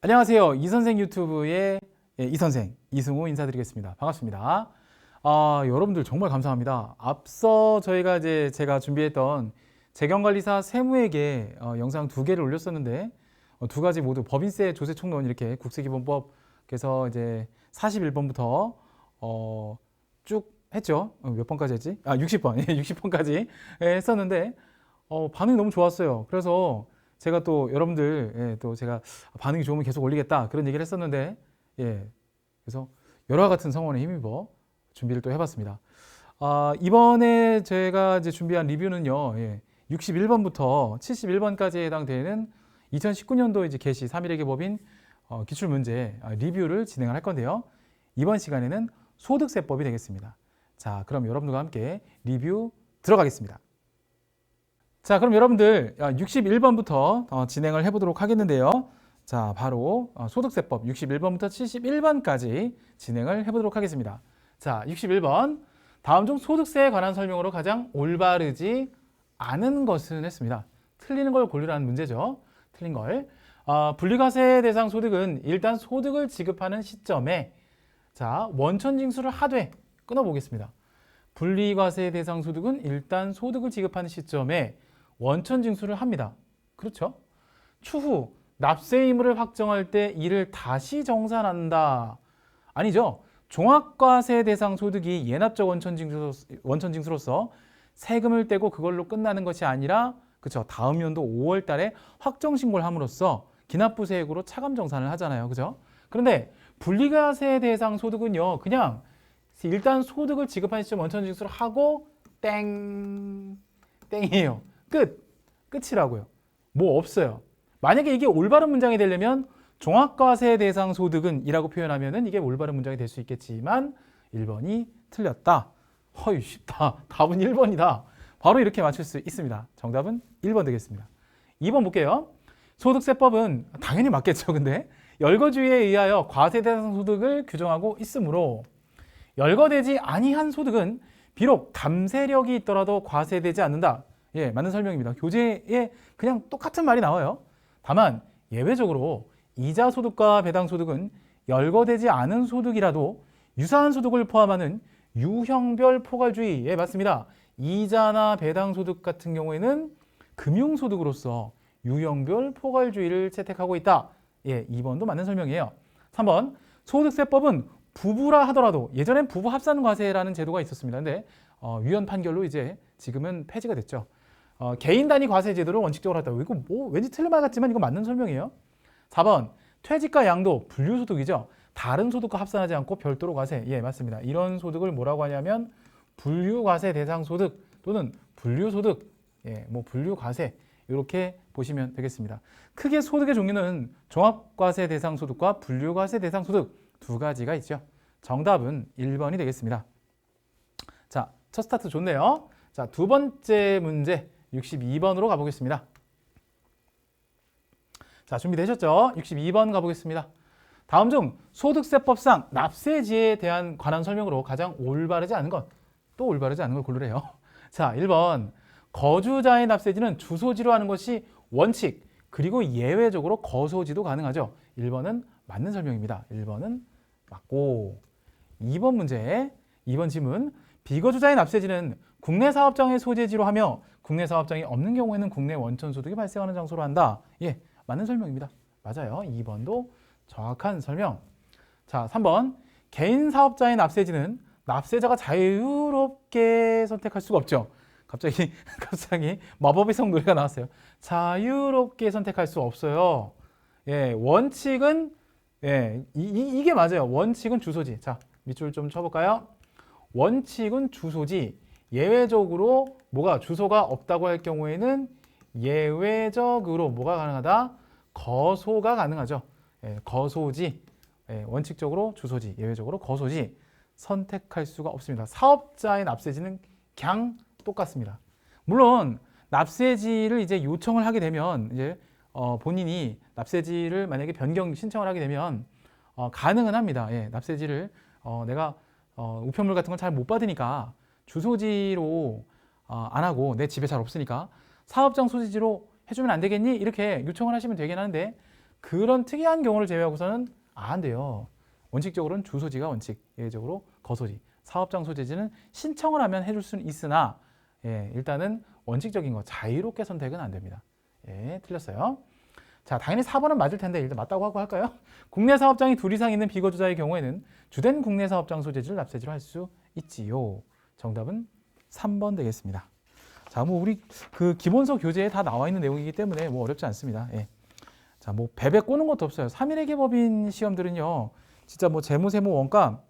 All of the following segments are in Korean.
안녕하세요. 이선생 유튜브의 이선생 이승우 인사드리겠습니다. 반갑습니다. 여러분들 정말 감사합니다. 앞서 제가 준비했던 재경관리사 세무회계 영상 2개를 올렸었는데 두 가지 모두 법인세 조세 총론 이렇게 국세기본법에서 이제 41번부터 쭉 했죠. 몇 번까지 했지? 60번. 60번까지 했었는데 반응이 너무 좋았어요. 그래서 제가 또 여러분들 또 제가 반응이 좋으면 계속 올리겠다 그런 얘기를 했었는데 그래서 열화 같은 성원에 힘입어 준비를 또 해봤습니다. 이번에 제가 이제 준비한 리뷰는요 61번부터 71번까지에 해당되는 2019년도 이제 개시 3.1회계 법인 기출문제 리뷰를 진행을 할 건데요. 이번 시간에는 소득세법이 되겠습니다. 자, 그럼 여러분들과 함께 리뷰 들어가겠습니다. 자, 그럼 여러분들 61번부터 진행을 해보도록 하겠는데요. 자, 바로 소득세법 61번부터 71번까지 진행을 해보도록 하겠습니다. 자, 61번. 다음 중 소득세에 관한 설명으로 가장 올바르지 않은 것은 했습니다. 틀리는 걸 고르라는 문제죠. 틀린 걸. 분리과세 대상 소득은 일단 소득을 지급하는 시점에 자, 원천징수를 하되 끊어보겠습니다. 분리과세 대상 소득은 일단 소득을 지급하는 시점에 원천 징수를 합니다. 그렇죠? 추후 납세 의무를 확정할 때 이를 다시 정산한다. 아니죠. 종합과세 대상 소득이 예납적 원천 징수로서 세금을 떼고 그걸로 끝나는 것이 아니라 그렇죠. 다음 연도 5월 달에 확정 신고를 함으로써 기납부세액으로 차감 정산을 하잖아요. 그죠? 그런데 분리과세 대상 소득은요. 그냥 일단 소득을 지급한 시점 원천 징수를 하고 땡이에요. 끝이라고요. 뭐 없어요. 만약에 이게 올바른 문장이 되려면 종합과세 대상 소득은 이라고 표현하면은 이게 올바른 문장이 될 수 있겠지만 1번이 틀렸다. 허이 쉽다. 답은 1번이다. 바로 이렇게 맞출 수 있습니다. 정답은 1번 되겠습니다. 2번 볼게요. 소득세법은 당연히 맞겠죠. 근데 열거주의에 의하여 과세 대상 소득을 규정하고 있으므로 열거되지 아니한 소득은 비록 담세력이 있더라도 과세되지 않는다. 맞는 설명입니다. 교재에 그냥 똑같은 말이 나와요. 다만 예외적으로 이자 소득과 배당 소득은 열거되지 않은 소득이라도 유사한 소득을 포함하는 유형별 포괄주의 맞습니다. 이자나 배당 소득 같은 경우에는 금융소득으로서 유형별 포괄주의를 채택하고 있다. 2번도 맞는 설명이에요. 3번 소득세법은 부부라 하더라도 예전엔 부부 합산 과세라는 제도가 있었습니다. 근데 위헌 판결로 이제 지금은 폐지가 됐죠. 개인 단위 과세 제도를 원칙적으로 했다고. 이거 뭐 왠지 틀린 말 같지만 이거 맞는 설명이에요. 4번 퇴직과 양도 분류소득이죠. 다른 소득과 합산하지 않고 별도로 과세. 맞습니다. 이런 소득을 뭐라고 하냐면 분류과세 대상 소득 또는 분류소득, 뭐 분류과세 이렇게 보시면 되겠습니다. 크게 소득의 종류는 종합과세 대상 소득과 분류과세 대상 소득 두 가지가 있죠. 정답은 1번이 되겠습니다. 자, 첫 스타트 좋네요. 자, 두 번째 문제 62번으로 가보겠습니다. 자, 준비되셨죠? 62번 가보겠습니다. 다음 중 소득세법상 납세지에 대한 관한 설명으로 가장 올바르지 않은 것, 또 올바르지 않은 걸 고르래요. 자, 1번 거주자의 납세지는 주소지로 하는 것이 원칙, 그리고 예외적으로 거소지도 가능하죠. 1번은 맞는 설명입니다. 1번은 맞고 2번 문제, 2번 지문 비거주자의 납세지는 국내 사업장의 소재지로 하며 국내 사업장이 없는 경우에는 국내 원천 소득이 발생하는 장소로 한다. 맞는 설명입니다. 맞아요. 2번도 정확한 설명. 자, 3번 개인 사업자의 납세지는 납세자가 자유롭게 선택할 수가 없죠. 갑자기 마법의 성 노래가 나왔어요. 자유롭게 선택할 수 없어요. 원칙은 이게 맞아요. 원칙은 주소지. 자, 밑줄 좀 쳐볼까요? 원칙은 주소지. 예외적으로 뭐가 주소가 없다고 할 경우에는 예외적으로 뭐가 가능하다? 거소가 가능하죠. 거소지. 원칙적으로 주소지, 예외적으로 거소지 선택할 수가 없습니다. 사업자의 납세지는 그냥 똑같습니다. 물론 납세지를 이제 요청을 하게 되면 이제 본인이 납세지를 만약에 변경 신청을 하게 되면 가능은 합니다. 납세지를 내가 우편물 같은 걸 잘 못 받으니까 주소지로 안 하고 내 집에 잘 없으니까 사업장 소지지로 해주면 안 되겠니? 이렇게 요청을 하시면 되긴 하는데 그런 특이한 경우를 제외하고서는 안 돼요. 원칙적으로는 주소지가 원칙, 예외적으로 거소지, 사업장소 제지는 신청을 하면 해줄 수는 있으나 일단은 원칙적인 거 자유롭게 선택은 안 됩니다. 틀렸어요. 자, 당연히 4번은 맞을 텐데 일단 맞다고 하고 할까요? 국내 사업장이 둘 이상 있는 비거주자의 경우에는 주된 국내 사업장 소재지를 납세지로 할 수 있지요. 정답은 3번 되겠습니다. 자, 뭐 우리 그 기본서 교재에 다 나와 있는 내용이기 때문에 뭐 어렵지 않습니다. 자, 뭐 베베 꼬는 것도 없어요. 3일회계 법인 시험들은요, 진짜 뭐 재무, 세무, 원가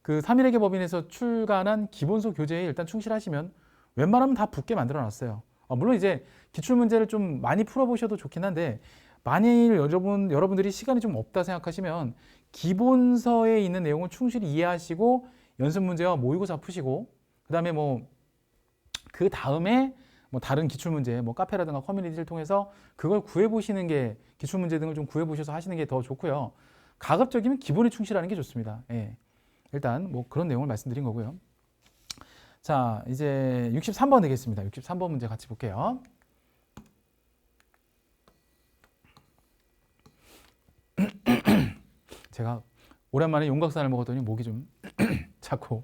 그 3일회계 법인에서 출간한 기본서 교재에 일단 충실하시면 웬만하면 다 붙게 만들어 놨어요. 물론 이제 기출 문제를 좀 많이 풀어보셔도 좋긴 한데, 만일 여러분들이 시간이 좀 없다 생각하시면 기본서에 있는 내용을 충실히 이해하시고 연습 문제와 모의고사 푸시고, 그다음에 뭐 그 다음에 뭐 다른 기출 문제, 뭐 카페라든가 커뮤니티를 통해서 그걸 구해 보시는 게, 기출 문제 등을 좀 구해 보셔서 하시는 게 더 좋고요. 가급적이면 기본에 충실하는 게 좋습니다. 일단 뭐 그런 내용을 말씀드린 거고요. 자, 이제 63번 되겠습니다. 63번 문제 같이 볼게요. 제가 오랜만에 용각산을 먹었더니 목이 좀 자꾸,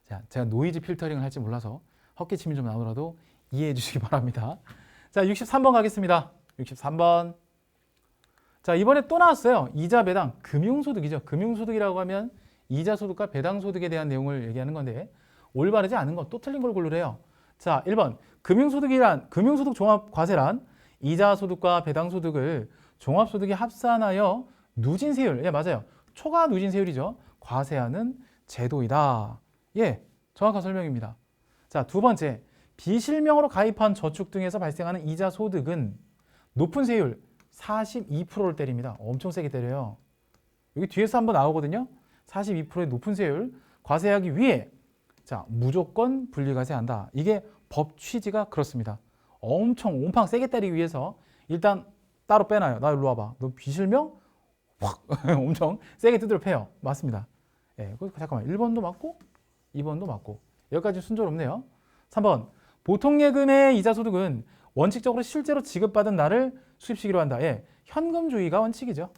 자, 제가 노이즈 필터링을 할지 몰라서 헛기침이 좀 나오더라도 이해해 주시기 바랍니다. 자, 63번 가겠습니다. 63번. 자, 이번에 또 나왔어요. 이자 배당, 금융소득이죠. 금융소득이라고 하면 이자소득과 배당소득에 대한 내용을 얘기하는 건데, 올바르지 않은 건 또 틀린 걸 고르래요. 자, 1번 금융소득 종합과세란 이자소득과 배당소득을 종합소득에 합산하여 누진세율, 맞아요, 초과 누진세율이죠, 과세하는 제도이다. 정확한 설명입니다. 자, 두 번째, 비실명으로 가입한 저축 등에서 발생하는 이자소득은 높은 세율 42%를 때립니다. 엄청 세게 때려요. 여기 뒤에서 한번 나오거든요. 42%의 높은 세율 과세하기 위해, 자, 무조건 분리과세한다. 이게 법 취지가 그렇습니다. 엄청 온팡 세게 때리기 위해서 일단 따로 빼놔요. 나 일로 와봐. 너 비실명? 확 엄청 세게 두드려 패요. 맞습니다. 잠깐만. 1번도 맞고 2번도 맞고. 여기까지 순조롭네요. 3번. 보통예금의 이자소득은 원칙적으로 실제로 지급받은 날을 수입시기로 한다. 현금주의가 원칙이죠.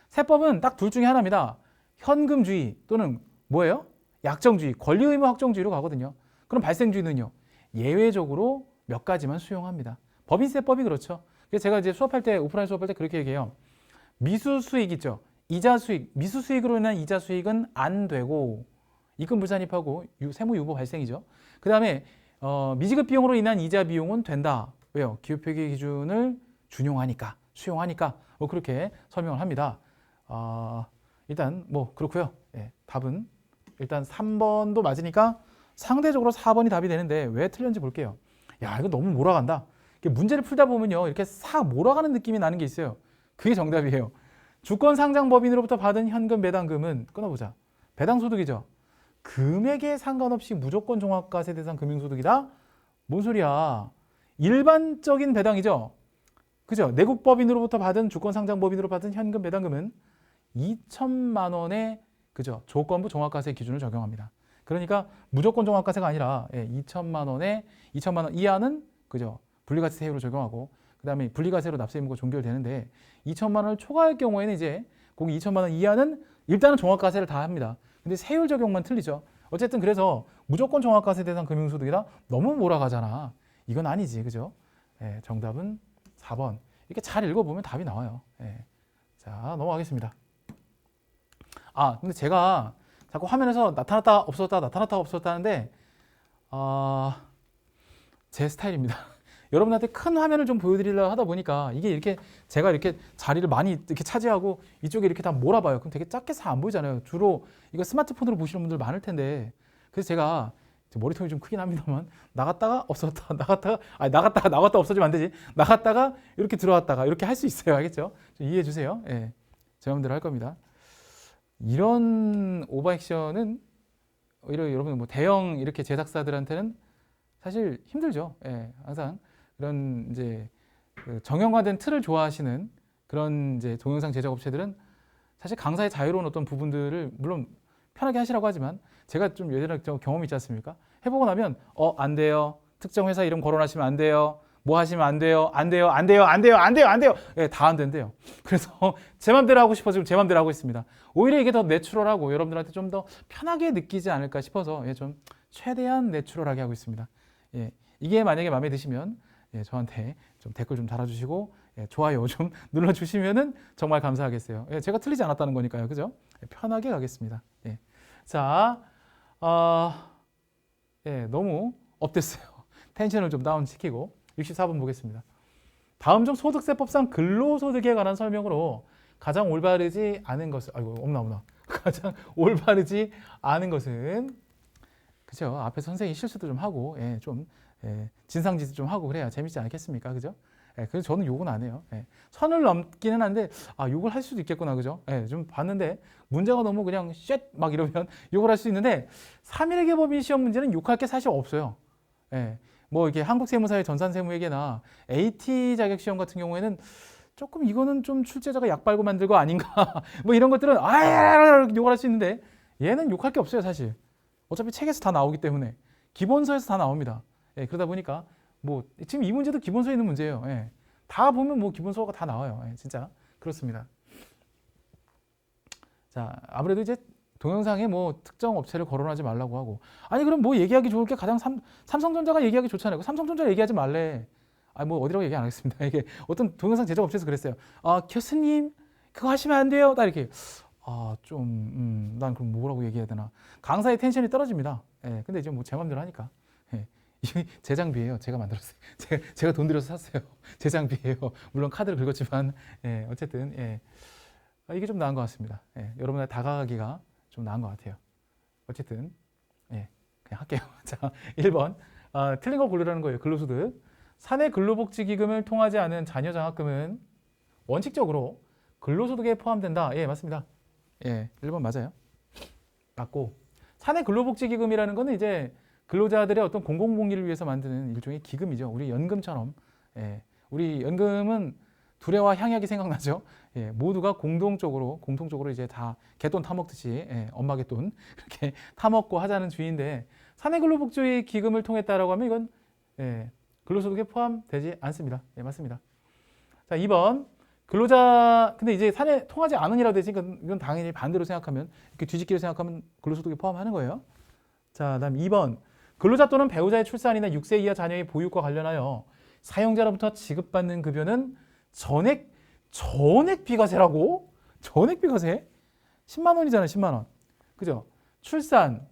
세법은 딱 둘 중에 하나입니다. 현금주의 또는 뭐예요? 약정주의, 권리의무 확정주의로 가거든요. 그럼 발생주의는요, 예외적으로 몇 가지만 수용합니다. 법인세법이 그렇죠. 그래서 제가 이제 수업할 때, 오프라인 수업할 때 그렇게 얘기해요. 미수수익 있죠. 이자수익, 미수수익으로 인한 이자수익은 안 되고, 입금 불산입하고 세무유보 발생이죠. 그 다음에 미지급 비용으로 인한 이자 비용은 된다. 왜요? 기업회계 기준을 준용하니까, 수용하니까, 뭐 그렇게 설명을 합니다. 일단 뭐 그렇고요. 답은 일단 3번도 맞으니까 상대적으로 4번이 답이 되는데 왜 틀렸는지 볼게요. 야, 이거 너무 몰아간다. 문제를 풀다 보면요, 이렇게 싹 몰아가는 느낌이 나는 게 있어요. 그게 정답이에요. 주권 상장법인으로부터 받은 현금 배당금은, 끊어보자, 배당소득이죠. 금액에 상관없이 무조건 종합과세 대상 금융소득이다? 뭔 소리야. 일반적인 배당이죠. 그죠? 내국법인으로부터 받은, 주권 상장법인으로 받은 현금 배당금은 2천만 원의, 그죠, 조건부 종합과세 기준을 적용합니다. 그러니까 무조건 종합과세가 아니라 2천만 원 이하는, 그죠, 분리과세세율로 적용하고, 그 다음에 분리과세로 납세 의무가 종결되는데, 2천만 원을 초과할 경우에는 이제 꼭 2천만 원 이하는 일단은 종합과세를 다 합니다. 근데 세율 적용만 틀리죠. 어쨌든 그래서 무조건 종합과세 대상 금융소득이다? 너무 몰아가잖아. 이건 아니지, 그죠? 정답은 4번. 이렇게 잘 읽어보면 답이 나와요. 자, 넘어가겠습니다. 근데 제가 자꾸 화면에서 나타났다 없었다 나타났다 없었다 하는데, 제 스타일입니다. 여러분한테 큰 화면을 좀 보여드리려고 하다 보니까 이게 이렇게 제가 이렇게 자리를 많이 이렇게 차지하고 이쪽에 이렇게 다 몰아봐요. 그럼 되게 작게 잘 안 보이잖아요. 주로 이거 스마트폰으로 보시는 분들 많을 텐데, 그래서 제가 머리통이 좀 크긴 합니다만, 나갔다가 없었다 나갔다 없어지면 안 되지. 나갔다가 이렇게 들어왔다가 이렇게 할 수 있어요. 알겠죠? 좀 이해해 주세요. 제 마음대로 할 겁니다. 이런 오버액션은 오히려 여러분 뭐 대형 이렇게 제작사들한테는 사실 힘들죠. 항상 그런 이제 그 정형화된 틀을 좋아하시는 그런 이제 동영상 제작 업체들은 사실 강사의 자유로운 어떤 부분들을 물론 편하게 하시라고 하지만, 제가 좀 예전에 경험이 있지 않습니까? 해보고 나면 안 돼요. 특정 회사 이름 거론하시면 안 돼요. 뭐 하시면 안 돼요, 안 돼요, 안 돼요, 안 돼요, 안 돼요, 안 돼요. 예, 다 안 된대요. 그래서 제 맘대로 하고 싶어서 지금 제 맘대로 하고 있습니다. 오히려 이게 더 내추럴하고 여러분들한테 좀 더 편하게 느끼지 않을까 싶어서 예, 좀 최대한 내추럴하게 하고 있습니다. 예, 이게 만약에 마음에 드시면 예, 저한테 좀 댓글 좀 달아주시고 예, 좋아요 좀 눌러주시면은 정말 감사하겠어요. 예, 제가 틀리지 않았다는 거니까요, 그죠? 예, 편하게 가겠습니다. 예. 자, 예, 너무 업됐어요. 텐션을 좀 다운 시키고 64번 보겠습니다. 다음 중 소득세법상 근로소득에 관한 설명으로 가장 올바르지 않은 것은 없나 가장 올바르지 않은 것은 그죠? 앞에 선생님이 실수도 좀 하고 예, 좀 진상짓도 좀 하고 그래야 재밌지 않겠습니까? 그죠? 예, 그래서 저는 욕은 안 해요. 예, 선을 넘기는 한데 욕을 할 수도 있겠구나, 그죠? 예, 좀 봤는데 문제가 너무 그냥 쉣막 이러면 욕을 할 수 있는데 3일의 개법인 시험 문제는 욕할 게 사실 없어요. 예, 뭐 이렇게 한국세무사의 전산세무회계나 AT 자격 시험 같은 경우에는 조금 이거는 좀 출제자가 약 빨고 만들고 아닌가 뭐 이런 것들은 욕을 할 수 있는데 얘는 욕할 게 없어요, 사실. 어차피 책에서 다 나오기 때문에 기본서에서 다 나옵니다. 예, 그러다 보니까 뭐 지금 이 문제도 기본서에 있는 문제예요. 예, 다 보면 뭐 기본서가 다 나와요. 예, 진짜 그렇습니다. 자, 아무래도 이제 동영상에 뭐 특정 업체를 거론하지 말라고 하고 아니 그럼 뭐 얘기하기 좋을 게 가장 삼성전자가 얘기하기 좋잖아요. 삼성전자 얘기하지 말래. 뭐 어디라고 얘기 안 하겠습니다. 이게 어떤 동영상 제작 업체에서 그랬어요. 교수님 그거 하시면 안 돼요. 딱 이렇게 난 그럼 뭐라고 얘기해야 되나. 강사의 텐션이 떨어집니다. 예, 근데 이제 뭐 제 맘대로 하니까. 예, 제 장비예요. 제가 만들었어요. 제가 돈 들여서 샀어요. 제 장비예요. 물론 카드를 긁었지만 예, 어쨌든 예, 이게 좀 나은 것 같습니다. 예, 여러분의 다가가기가 좀 나은 것 같아요. 어쨌든 예, 그냥 할게요. 자, 1번 틀린 거 고르라는 거예요. 근로소득. 사내 근로복지기금을 통하지 않은 자녀장학금은 원칙적으로 근로소득에 포함된다. 예, 맞습니다. 예, 1번 맞아요. 맞고 사내 근로복지기금이라는 거는 이제 근로자들의 어떤 공공복리를 위해서 만드는 일종의 기금이죠. 우리 연금처럼. 예, 우리 연금은 두레와 향약이 생각나죠. 예, 모두가 공통적으로 이제 다 개돈 타먹듯이 예, 엄마 개돈 그렇게 타먹고 하자는 주의인데 사내 근로복지 기금을 통했다라고 하면 이건 예, 근로소득에 포함되지 않습니다. 예, 맞습니다. 자, 2번 근로자 근데 이제 사내 통하지 않으니라고 되어 있으니까 이건 당연히 반대로 생각하면 이렇게 뒤집기로 생각하면 근로소득에 포함하는 거예요. 자, 그다음 2번 근로자 또는 배우자의 출산이나 6세 이하 자녀의 보육과 관련하여 사용자로부터 지급받는 급여는 전액 비과세라고? 전액 비과세? 10만 원이잖아요. 10만 원. 그죠? 출산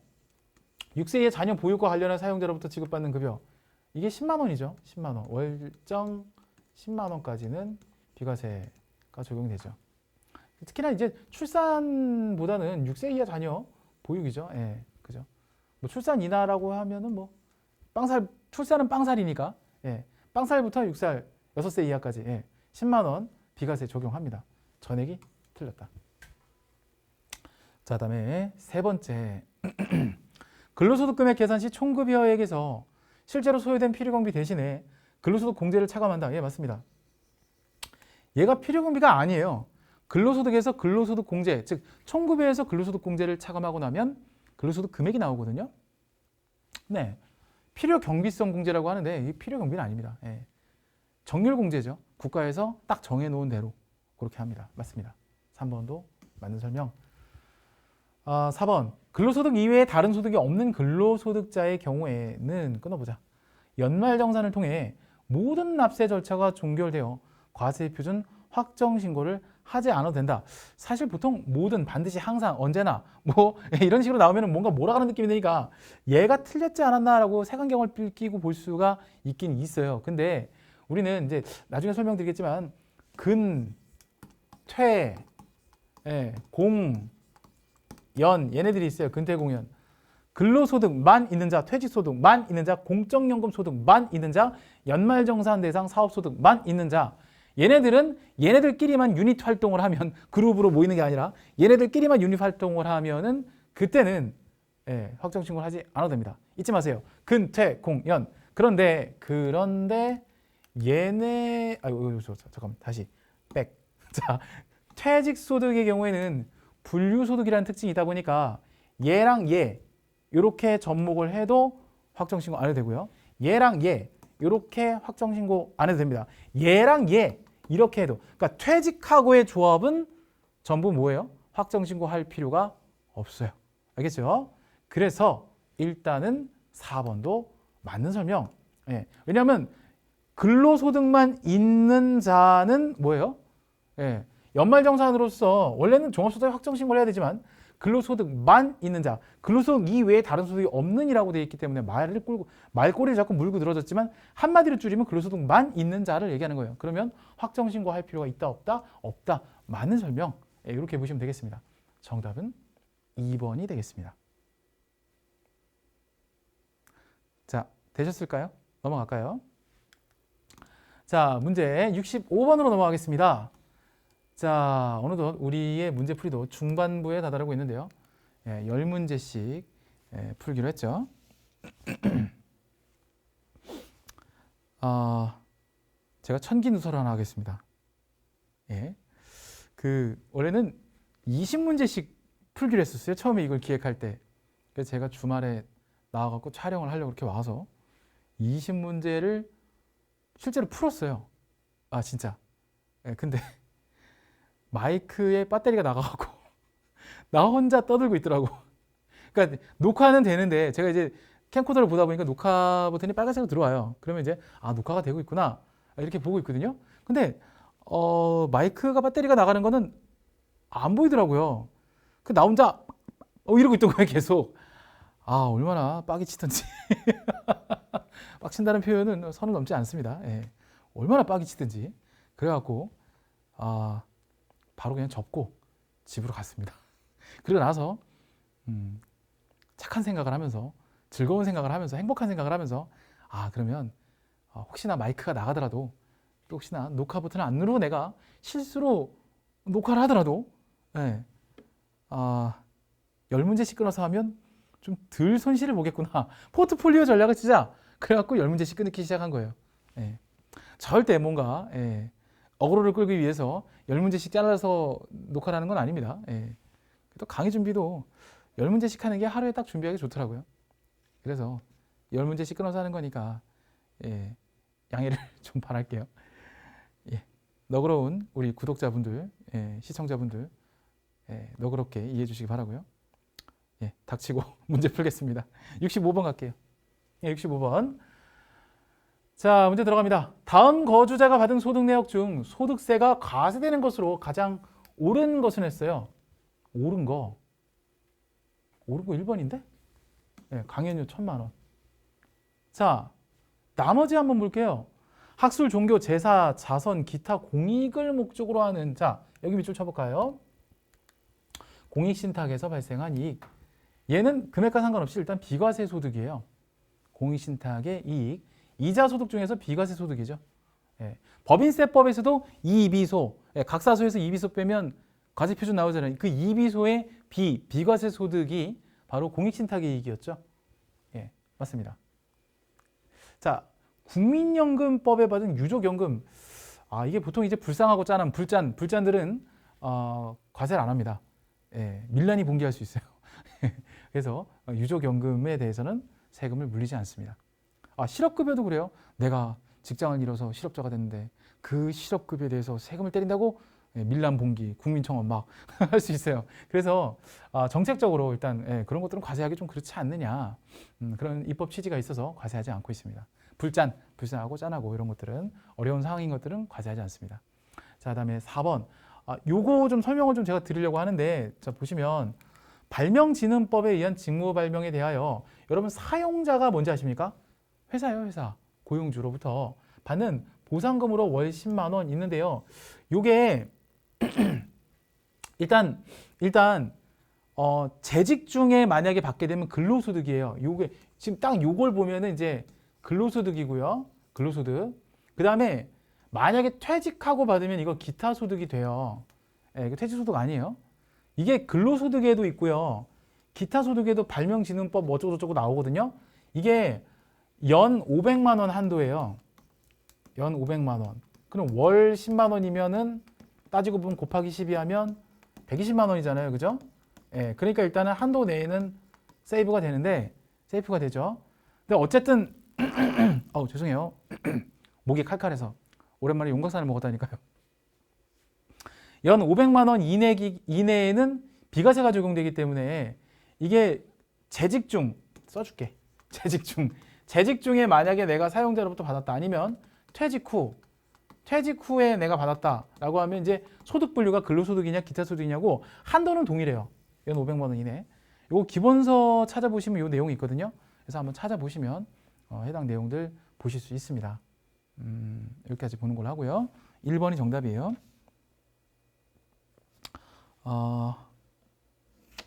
6세 이하 자녀 보육과 관련한 사용자로부터 지급받는 급여 이게 10만 원이죠. 10만 원. 월정 10만 원까지는 비과세가 적용이 되죠. 특히나 이제 출산보다는 6세 이하 자녀 보육이죠. 예, 그죠? 뭐 출산 이나라고 하면은 뭐 출산은 빵살이니까 예, 빵살부터 6살 6세 이하까지 예, 10만 원 비과세 적용합니다. 전액이 틀렸다. 자, 다음에 세 번째 근로소득 금액 계산 시 총급여액에서 실제로 소요된 필요경비 대신에 근로소득 공제를 차감한다. 예, 맞습니다. 얘가 필요경비가 아니에요. 근로소득에서 근로소득 공제, 즉 총급여에서 근로소득 공제를 차감하고 나면 근로소득 금액이 나오거든요. 네, 필요경비성 공제라고 하는데 이 필요경비는 아닙니다. 예. 정률 공제죠. 국가에서 딱 정해놓은 대로 그렇게 합니다. 맞습니다. 3번도 맞는 설명. 4번 근로소득 이외에 다른 소득이 없는 근로소득자의 경우에는 끊어보자. 연말정산을 통해 모든 납세 절차가 종결되어 과세표준 확정신고를 하지 않아도 된다. 사실 보통 모든, 반드시, 항상, 언제나 뭐 이런 식으로 나오면 뭔가 몰아가는 느낌이 드니까 얘가 틀렸지 않았나라고 색안경을 끼고 볼 수가 있긴 있어요. 근데 우리는 이제 나중에 설명드리겠지만 근, 퇴, 공, 연 얘네들이 있어요. 근퇴공연. 근로소득만 있는 자, 퇴직소득만 있는 자, 공적연금소득만 있는 자, 연말정산 대상 사업소득만 있는 자. 얘네들은 얘네들끼리만 유닛 활동을 하면 그룹으로 모이는 게 아니라 얘네들끼리만 유닛 활동을 하면은 그때는 확정신고를 하지 않아도 됩니다. 잊지 마세요. 근, 퇴, 공, 연. 그런데 얘네 잠깐만 다시 백. 자, 퇴직소득의 경우에는 분류소득이라는 특징이 있다 보니까 얘랑 얘 이렇게 접목을 해도 확정신고 안 해도 되고요. 얘랑 얘 이렇게 확정 신고 안 해도 됩니다. 얘랑 얘 이렇게 해도, 그러니까 퇴직하고의 조합은 전부 뭐예요? 확정 신고할 필요가 없어요. 알겠죠? 그래서 일단은 4번도 맞는 설명. 예. 왜냐하면 근로소득만 있는 자는 뭐예요? 예. 연말정산으로서 원래는 종합소득 확정신고를 해야 되지만 근로소득만 있는 자, 근로소득 이외에 다른 소득이 없는 이라고 되어 있기 때문에 말꼬리를 자꾸 물고 늘어졌지만 한마디로 줄이면 근로소득만 있는 자를 얘기하는 거예요. 그러면 확정신고할 필요가 있다 없다? 없다. 맞는 설명. 예, 이렇게 보시면 되겠습니다. 정답은 2번이 되겠습니다. 자, 되셨을까요? 넘어갈까요? 자, 문제 65번으로 넘어가겠습니다. 자, 어느덧 우리의 문제풀이도 중반부에 다다르고 있는데요. 예, 10문제씩 풀기로 했죠. 제가 천기누설 하나 하겠습니다. 예. 원래는 20문제씩 풀기로 했었어요. 처음에 이걸 기획할 때. 그래서 제가 주말에 나와갖고 촬영을 하려고 이렇게 와서 20문제를 실제로 풀었어요. 아, 진짜. 예, 근데 마이크에 배터리가 나가갖고 나 혼자 떠들고 있더라고. 그러니까 녹화는 되는데 제가 이제 캠코더를 보다 보니까 녹화 버튼이 빨간색으로 들어와요. 그러면 이제 녹화가 되고 있구나 이렇게 보고 있거든요. 근데 마이크가 배터리가 나가는 거는 안 보이더라고요. 나 혼자 이러고 있던 거예요, 계속. 얼마나 빡이 치던지. 빡친다는 표현은 선을 넘지 않습니다. 예. 얼마나 빡이 치든지. 그래갖고 바로 그냥 접고 집으로 갔습니다. 그리고 나서 착한 생각을 하면서, 즐거운 생각을 하면서, 행복한 생각을 하면서 그러면 혹시나 마이크가 나가더라도, 또 혹시나 녹화 버튼을 안 누르고 내가 실수로 녹화를 하더라도 10문제씩 끊어서 하면 좀 덜 손실을 보겠구나. 포트폴리오 전략을 쓰자. 그래갖고 10문제씩 끊기 시작한 거예요. 예. 절대 뭔가 어그로를 끌기 위해서 10문제씩 잘라서 녹화를 하는 건 아닙니다. 예. 또 강의 준비도 10문제씩 하는 게 하루에 딱 준비하기 좋더라고요. 그래서 10문제씩 끊어서 하는 거니까 양해를 좀 바랄게요. 너그러운 우리 구독자분들, 시청자분들 너그럽게 이해해 주시기 바라고요. 닥치고 문제 풀겠습니다. 65번 갈게요. 65번. 자, 문제 들어갑니다. 다음 거주자가 받은 소득 내역 중 소득세가 과세되는 것으로 가장 옳은 것은 했어요. 옳은 거 1번인데? 강연료 1,000만 원. 자, 나머지 한번 볼게요. 학술, 종교, 제사, 자선, 기타 공익을 목적으로 하는, 자, 여기 밑줄 쳐볼까요? 공익신탁에서 발생한 이익. 얘는 금액과 상관없이 일단 비과세 소득이에요. 공익신탁의 이익. 이자 소득 중에서 비과세 소득이죠. 법인세법에서도 이비소, 각사소에서 이비소 빼면 과세 표준 나오잖아요. 그 이비소의 비과세 소득이 바로 공익신탁의 이익이었죠. 맞습니다. 자, 국민연금법에 받은 유족연금. 이게 보통 이제 불쌍하고 짠한 불짠들은 과세를 안 합니다. 밀란이 붕괴할 수 있어요. 그래서 유족연금에 대해서는 세금을 물리지 않습니다. 실업급여도 그래요. 내가 직장을 잃어서 실업자가 됐는데 그 실업급여에 대해서 세금을 때린다고 밀란 봉기, 국민청원 막 할 수 있어요. 그래서 정책적으로 일단 그런 것들은 과세하기 좀 그렇지 않느냐, 그런 입법 취지가 있어서 과세하지 않고 있습니다. 불쌍하고 짠하고 이런 것들은, 어려운 상황인 것들은 과세하지 않습니다. 자, 그다음에 4번. 요거 좀 설명을 좀 제가 드리려고 하는데, 자, 보시면 발명진흥법에 의한 직무 발명에 대하여 여러분 사용자가 뭔지 아십니까? 회사예요, 회사. 고용주로부터 받는 보상금으로 월 10만 원 있는데요. 요게 일단 재직 중에 만약에 받게 되면 근로소득이에요. 요게 지금 딱 요걸 보면은 이제 근로소득이고요. 근로소득. 그다음에 만약에 퇴직하고 받으면 이거 기타 소득이 돼요. 이거 퇴직소득 아니에요. 이게 근로소득에도 있고요. 기타 소득에도 발명진흥법 뭐 어쩌고저쩌고 나오거든요. 이게 연 500만 원 한도예요. 연 500만 원. 그럼 월 10만 원이면은 따지고 보면 곱하기 12 하면 120만 원이잖아요. 그죠? 그러니까 일단은 한도 내에는 세이브가 되죠. 근데 어쨌든 죄송해요. 목이 칼칼해서 오랜만에 용각산을 먹었다니까요. 연 500만 원 이내에는 비과세가 적용되기 때문에 이게 재직 중 써줄게. 재직 중에 만약에 내가 사용자로부터 받았다 아니면 퇴직 후에 내가 받았다라고 하면 이제 소득 분류가 근로소득이냐 기타 소득이냐고 한도는 동일해요. 연 500만 원 이내. 요거 기본서 찾아보시면 요 내용이 있거든요. 그래서 한번 찾아보시면 해당 내용들 보실 수 있습니다. 여기까지 보는 걸로 하고요. 1번이 정답이에요.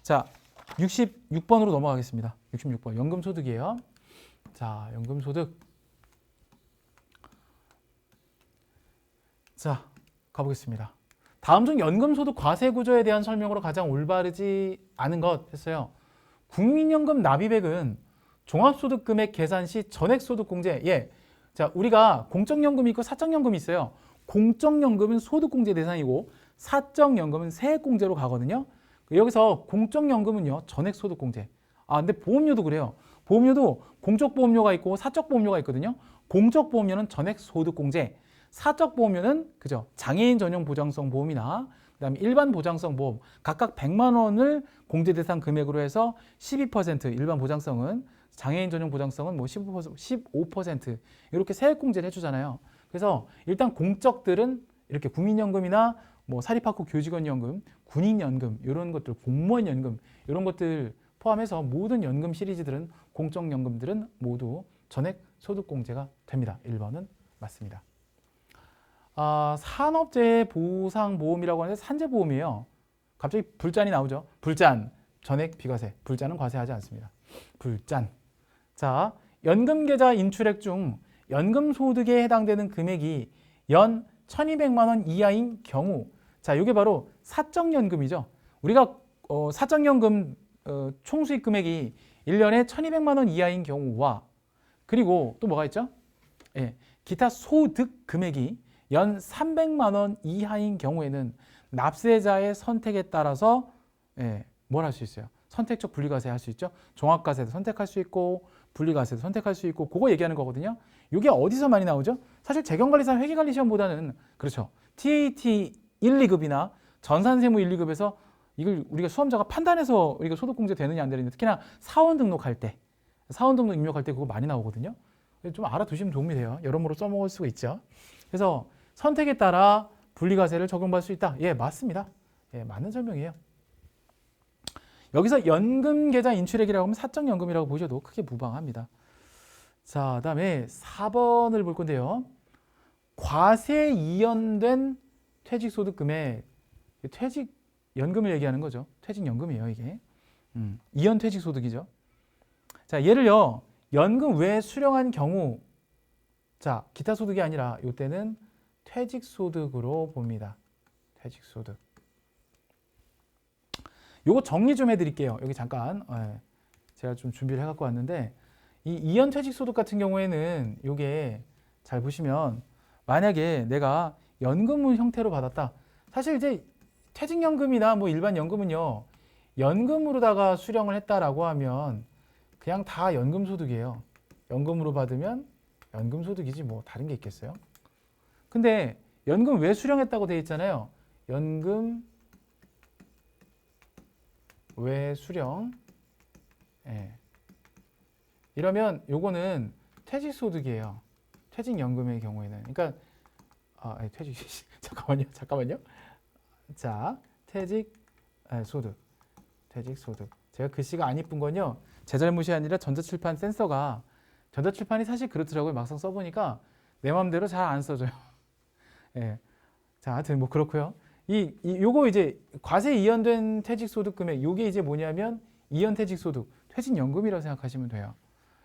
자, 66번으로 넘어가겠습니다. 66번 연금소득이에요. 자, 연금소득. 자, 가보겠습니다. 다음 중 연금소득 과세 구조에 대한 설명으로 가장 올바르지 않은 것 했어요. 국민연금 납입액은 종합소득금액 계산 시 전액소득공제. 예. 자, 우리가 공적연금이 있고 사적연금이 있어요. 공적연금은 소득공제 대상이고 사적연금은 세액공제로 가거든요. 여기서 공적연금은요, 전액소득공제. 근데 보험료도 그래요. 보험료도 공적보험료가 있고 사적보험료가 있거든요. 공적보험료는 전액소득공제. 사적보험료는 그죠, 장애인 전용 보장성 보험이나 그다음에 일반 보장성 보험 각각 100만 원을 공제 대상 금액으로 해서 12%, 일반 보장성은, 장애인 전용 보장성은 뭐 15% 이렇게 세액 공제를 해주잖아요. 그래서 일단 공적들은 이렇게 국민연금이나 뭐 사립학교 교직원연금, 군인연금 이런 것들, 공무원연금 이런 것들 포함해서 모든 연금 시리즈들은, 공적연금들은 모두 전액 소득공제가 됩니다. 1번은 맞습니다. 산업재해 보상보험이라고 하는데 산재보험이에요. 갑자기 불짠이 나오죠. 불짠, 전액 비과세. 불짠은 과세하지 않습니다. 불짠. 자, 연금계좌 인출액 중 연금소득에 해당되는 금액이 연 1200만 원 이하인 경우, 자, 이게 바로 사적연금이죠. 우리가 사적연금 총수익 금액이 1년에 1200만 원 이하인 경우와, 그리고 또 뭐가 있죠? 예, 기타 소득 금액이 연 300만 원 이하인 경우에는 납세자의 선택에 따라서 뭘 할 수 있어요? 선택적 분리과세 할 수 있죠. 종합과세도 선택할 수 있고 분리과세도 선택할 수 있고, 그거 얘기하는 거거든요. 이게 어디서 많이 나오죠? 사실 재경관리사 회계관리 시험보다는, 그렇죠, TAT 1, 2급이나 전산세무 1, 2급에서 이걸 우리가 수험자가 판단해서 우리가 소득공제 되느냐 안 되느냐, 특히나 사원 등록할 때, 사원 등록 입력할 때 그거 많이 나오거든요. 좀 알아두시면 도움이 돼요. 여러모로 써먹을 수가 있죠. 그래서 선택에 따라 분리과세를 적용받을 수 있다. 예, 맞습니다. 예, 맞는 설명이에요. 여기서 연금계좌 인출액이라고 하면 사적연금이라고 보셔도 크게 무방합니다. 자, 그다음에 4번을 볼 건데요. 과세 이연된 퇴직소득금액, 퇴직연금을 얘기하는 거죠. 퇴직연금이에요, 이게. 이연 퇴직소득이죠. 자, 예를요, 연금 외 수령한 경우, 자, 기타 소득이 아니라 이때는 퇴직소득으로 봅니다. 퇴직소득. 요거 정리 좀 해드릴게요. 여기 잠깐 제가 좀 준비를 해갖고 왔는데, 이 이연 퇴직소득 같은 경우에는 요게 잘 보시면, 만약에 내가 연금을 형태로 받았다. 사실 이제 퇴직연금이나 뭐 일반 연금은요, 연금으로다가 수령을 했다라고 하면 그냥 다 연금소득이에요. 연금으로 받으면 연금소득이지 뭐 다른 게 있겠어요? 근데 연금 왜 수령했다고 돼 있잖아요. 연금 왜 수령. 이러면 요거는 퇴직소득이에요. 퇴직연금의 경우에는. 그러니까 퇴직 잠깐만요. 자, 퇴직소득. 제가 글씨가 안 이쁜 건요, 제 잘못이 아니라 전자칠판 센서가, 전자칠판이 사실 그렇더라고요. 막상 써보니까 내 마음대로 잘 안 써져요. 자, 하여튼 뭐 그렇고요. 요거 이제 과세 이연된 퇴직소득 금액, 요게 이제 뭐냐면 이연 퇴직소득, 퇴직연금이라고 생각하시면 돼요.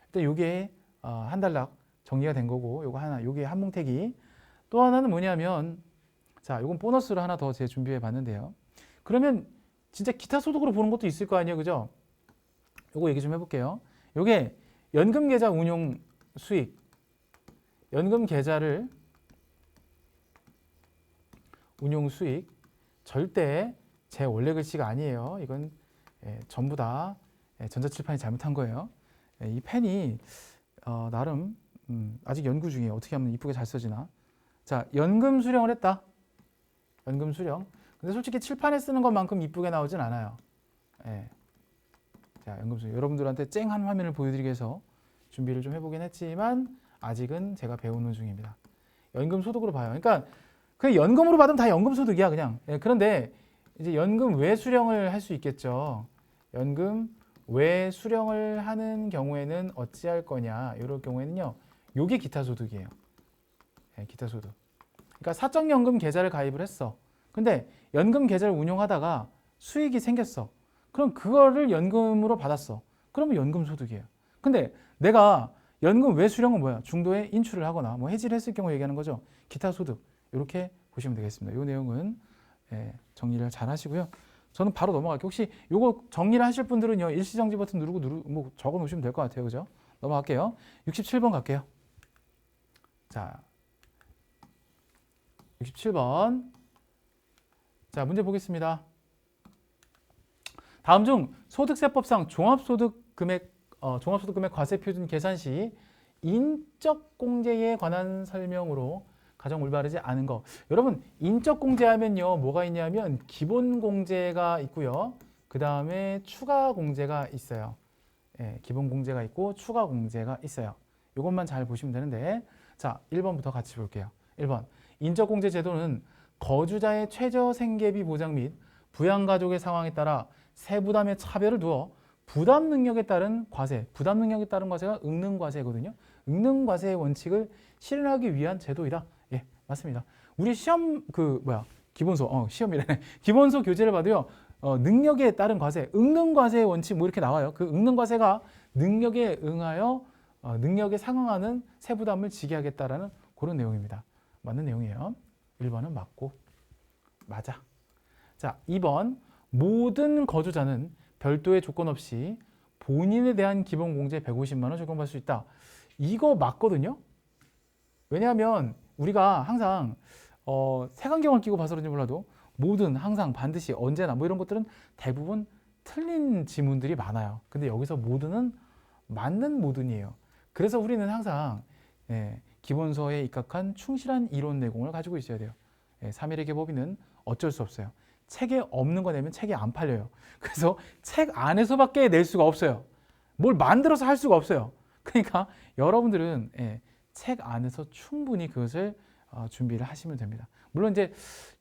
일단 요게 한 단락 정리가 된 거고, 요거 하나, 요게 한뭉태기. 또 하나는 뭐냐면, 자, 요건 보너스로 하나 더 제가 준비해 봤는데요. 그러면 진짜 기타 소득으로 보는 것도 있을 거 아니에요, 그죠? 요거 얘기 좀 해볼게요. 요게 연금계좌 운용 수익, 연금 계좌를 운용 수익, 절대 제 원래 글씨가 아니에요. 이건 전부 다 전자칠판이 잘못한 거예요. 이 펜이 나름 아직 연구 중이에요. 어떻게 하면 이쁘게 잘 써지나. 자, 연금 수령을 했다. 연금 수령. 근데 솔직히 칠판에 쓰는 것만큼 이쁘게 나오진 않아요. 예. 자, 연금 수령. 여러분들한테 쨍한 화면을 보여드리기 위해서 준비를 좀 해보긴 했지만 아직은 제가 배우는 중입니다. 연금 소득으로 봐요. 그러니까 그 연금으로 받으면 다 연금 소득이야 그냥. 예, 그런데 이제 연금 외 수령을 할 수 있겠죠. 연금 외 수령을 하는 경우에는 어찌할 거냐. 이럴 경우에는요. 요게 기타 소득이에요. 예, 기타 소득. 그러니까 사적연금 계좌를 가입을 했어. 근데 연금 계좌를 운용하다가 수익이 생겼어. 그럼 그거를 연금으로 받았어. 그러면 연금 소득이에요. 근데 내가 연금 외 수령은 뭐야? 중도에 인출을 하거나 뭐 해지를 했을 경우 얘기하는 거죠. 기타 소득. 이렇게 보시면 되겠습니다. 이 내용은 정리를 잘 하시고요. 저는 바로 넘어갈게요. 혹시 이거 정리를 하실 분들은요. 일시정지 버튼 누르고 뭐 적어 놓으시면 될 것 같아요. 그죠? 넘어갈게요. 67번 갈게요. 자, 67번. 자, 문제 보겠습니다. 다음 중 소득세법상 종합소득금액 과세 표준 계산 시 인적 공제에 관한 설명으로 가장 올바르지 않은 거. 여러분, 인적 공제하면요. 뭐가 있냐면 기본 공제가 있고요. 그 다음에 추가 공제가 있어요. 예, 기본 공제가 있고 추가 공제가 있어요. 이것만 잘 보시면 되는데, 자, 1번부터 같이 볼게요. 1번. 인적 공제 제도는 거주자의 최저 생계비 보장 및 부양가족의 상황에 따라 세부담의 차별을 두어 부담 능력에 따른 과세, 부담 능력에 따른 과세가 응능과세거든요. 응능과세의 원칙을 실현하기 위한 제도이다. 예, 맞습니다. 우리 시험 기본소, 시험이래. 기본소 교재를 봐도요. 능력에 따른 과세, 응능과세의 원칙 뭐 이렇게 나와요. 그 응능과세가 능력에 응하여 능력에 상응하는 세부담을 지게 하겠다라는 그런 내용입니다. 맞는 내용이에요. 1번은 맞고 맞아. 자, 2번. 모든 거주자는 별도의 조건 없이 본인에 대한 기본공제 150만 원 적용받을 수 있다. 이거 맞거든요. 왜냐하면 우리가 항상 색안경을 끼고 봐서 그런지 몰라도 모든, 항상, 반드시, 언제나 뭐 이런 것들은 대부분 틀린 지문들이 많아요. 근데 여기서 모든은 맞는 모든이에요. 그래서 우리는 항상 기본서에 입각한 충실한 이론 내공을 가지고 있어야 돼요. 3일의 개법인은 어쩔 수 없어요. 책에 없는 거 내면 책이 안 팔려요. 그래서 책 안에서밖에 낼 수가 없어요. 뭘 만들어서 할 수가 없어요. 그러니까 여러분들은 책 안에서 충분히 그것을 준비를 하시면 됩니다. 물론 이제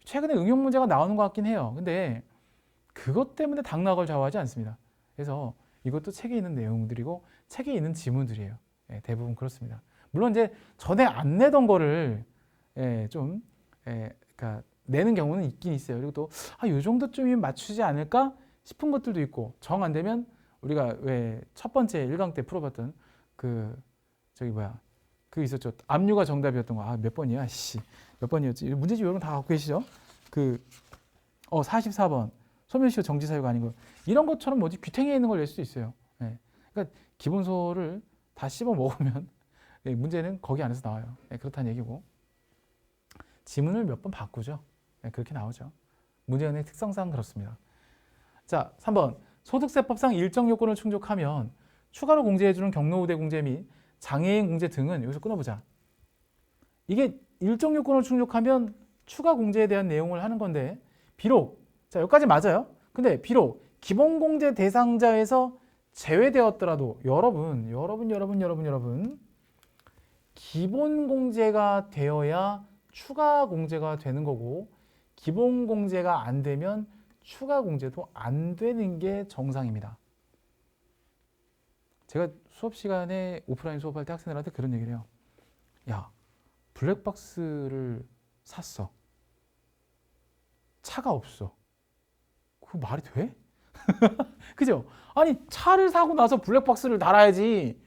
최근에 응용 문제가 나오는 것 같긴 해요. 근데 그것 때문에 당락을 좌우하지 않습니다. 그래서 이것도 책에 있는 내용들이고 책에 있는 지문들이에요. 대부분 그렇습니다. 물론 이제 전에 안 내던 거를 그러니까 내는 경우는 있긴 있어요. 그리고 또 이 정도쯤이면 맞추지 않을까 싶은 것들도 있고, 정 안 되면 우리가 왜 첫 번째 1강 때 풀어봤던 그 있었죠. 압류가 정답이었던 거. 몇 번이야? 몇 번이었지? 문제집 여러분 다 갖고 계시죠? 44번. 소멸시효 정지사유가 아닌 거. 이런 것처럼 뭐지 귀탱이에 있는 걸 낼 수도 있어요. 그러니까 기본소를 다 씹어 먹으면 문제는 거기 안에서 나와요. 그렇다는 얘기고. 지문을 몇 번 바꾸죠. 그렇게 나오죠. 문제은의 특성상 그렇습니다. 자, 3번. 소득세법상 일정 요건을 충족하면 추가로 공제해주는 경로우대 공제 및 장애인 공제 등은 여기서 끊어보자. 이게 일정 요건을 충족하면 추가 공제에 대한 내용을 하는 건데, 비록, 자, 여기까지 맞아요. 근데 비록 기본 공제 대상자에서 제외되었더라도 여러분 기본 공제가 되어야 추가 공제가 되는 거고, 기본 공제가 안 되면 추가 공제도 안 되는 게 정상입니다. 제가 수업 시간에 오프라인 수업할 때 학생들한테 그런 얘기를 해요. 야, 블랙박스를 샀어. 차가 없어. 그거 말이 돼? 그죠? 아니, 차를 사고 나서 블랙박스를 달아야지.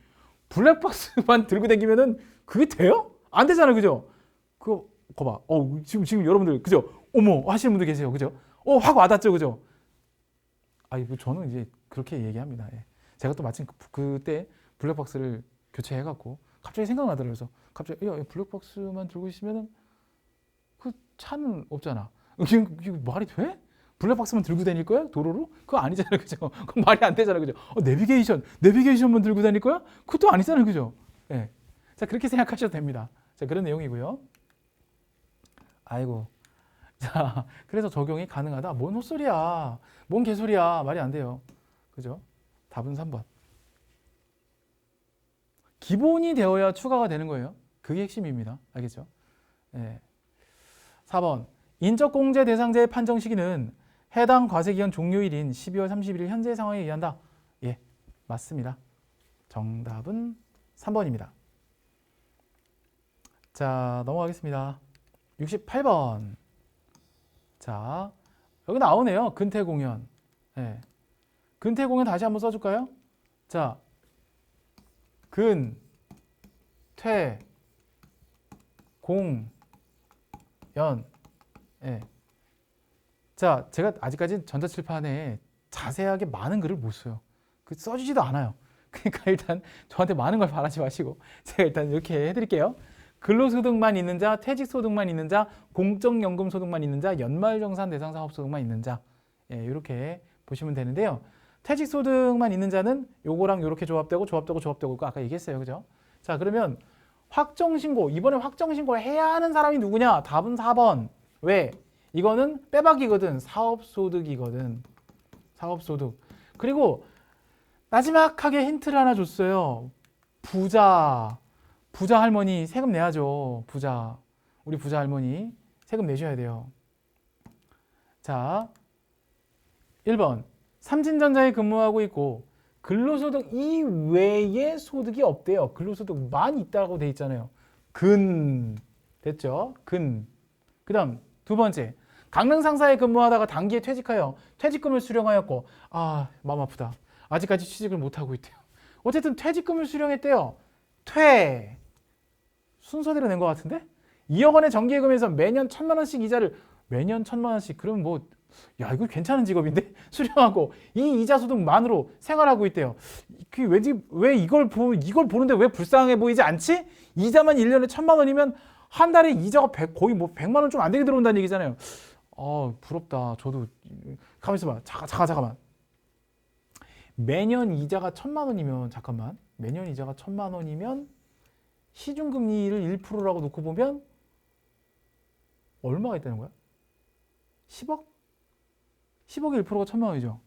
블랙박스만 들고 다니면은 그게 돼요? 안 되잖아요. 그죠? 그거 봐. 지금 여러분들 그죠? 어머 하시는 분들 계세요. 그죠? 확 와닿죠. 그죠? 저는 이제 그렇게 얘기합니다. 제가 또 마침 그때 블랙박스를 교체해갖고 갑자기 생각나더라고요. 그래서 갑자기 야, 블랙박스만 들고 있으면은 그 차는 없잖아. 이게 말이 돼? 블랙박스만 들고 다닐 거야? 도로로? 그거 아니잖아요. 그죠? 그건 말이 안 되잖아요. 그죠? 내비게이션만 들고 다닐 거야? 그것도 아니잖아요. 그죠? 예. 자, 그렇게 생각하셔도 됩니다. 자, 그런 내용이고요. 아이고. 자, 그래서 적용이 가능하다. 뭔 헛소리야. 뭔 개소리야. 말이 안 돼요. 그죠? 답은 3번. 기본이 되어야 추가가 되는 거예요. 그게 핵심입니다. 알겠죠? 예. 4번. 인적공제 대상자의 판정 시기는 해당 과세기간 종료일인 12월 31일 현재 상황에 의한다. 예, 맞습니다. 정답은 3번입니다. 자, 넘어가겠습니다. 68번. 자, 여기 나오네요. 근태공연. 예. 근태공연 다시 한번 써줄까요? 자, 근, 퇴, 공, 연. 예. 자, 제가 아직까지 전자칠판에 자세하게 많은 글을 못 써요. 그 써주지도 않아요. 그러니까 일단 저한테 많은 걸 바라지 마시고 제가 일단 이렇게 해드릴게요. 근로소득만 있는 자, 퇴직소득만 있는 자, 공적연금소득만 있는 자, 연말정산 대상 사업소득만 있는 자, 예, 이렇게 보시면 되는데요. 퇴직소득만 있는 자는 요거랑 요렇게 조합되고 아까 얘기했어요. 그죠? 자, 그러면 확정신고, 이번에 확정신고를 해야 하는 사람이 누구냐? 답은 4번. 왜? 이거는 빼박이거든. 사업소득이거든. 사업소득. 그리고 마지막하게 힌트를 하나 줬어요. 부자 할머니 세금 내야죠. 우리 부자 할머니 세금 내셔야 돼요. 자, 1번. 삼진전자에 근무하고 있고 근로소득 이외에 소득이 없대요. 근로소득만 있다고 돼 있잖아요. 됐죠? 그 다음 두 번째. 강릉 상사에 근무하다가 단기에 퇴직하여 퇴직금을 수령하였고 마음 아프다. 아직까지 취직을 못하고 있대요. 어쨌든 퇴직금을 수령했대요. 순서대로 낸 것 같은데? 2억 원의 정기예금에서 매년 1,000만 원씩 이자를 매년 1,000만 원씩 그러면 뭐 이거 괜찮은 직업인데 수령하고 이 이자 소득만으로 생활하고 있대요. 그 왠지 왜 이걸 보는데 왜 불쌍해 보이지 않지? 이자만 1년에 1,000만 원이면 한 달에 이자가 거의 뭐 100만 원 좀 안 되게 들어온다는 얘기잖아요. 부럽다. 저도 가만 있어봐. 잠깐만. 매년 이자가 1,000만 원이면 매년 이자가 1,000만 원이면 시중금리를 1%라고 놓고 보면 얼마가 있다는 거야? 10억? 10억에 1%가 1,000만 원이죠.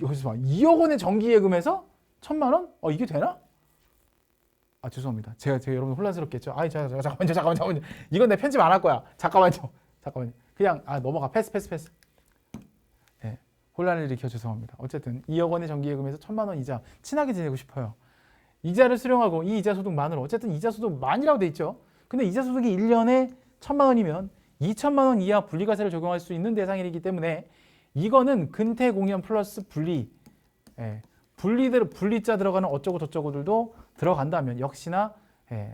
여기서 봐. 2억 원의 정기예금에서 1,000만 원? 이게 되나? 죄송합니다. 제가 여러분 혼란스럽게 했죠. 잠깐만요. 이건 내 편집 안 할 거야. 잠깐만요. 그냥 넘어가. 패스. 네, 혼란을 일으켜 죄송합니다. 어쨌든 2억 원의 정기예금에서 1,000만 원 이자 친하게 지내고 싶어요. 이자를 수령하고 이 이자 소득만으로 어쨌든 이자 소득만이라고 돼 있죠. 근데 이자 소득이 1년에 1,000만 원이면 2,000만 원 이하 분리과세를 적용할 수 있는 대상이기 때문에 이거는 근태공연 플러스 분리, 분리자 들어가는 어쩌고 저쩌고들도 들어간다면 역시나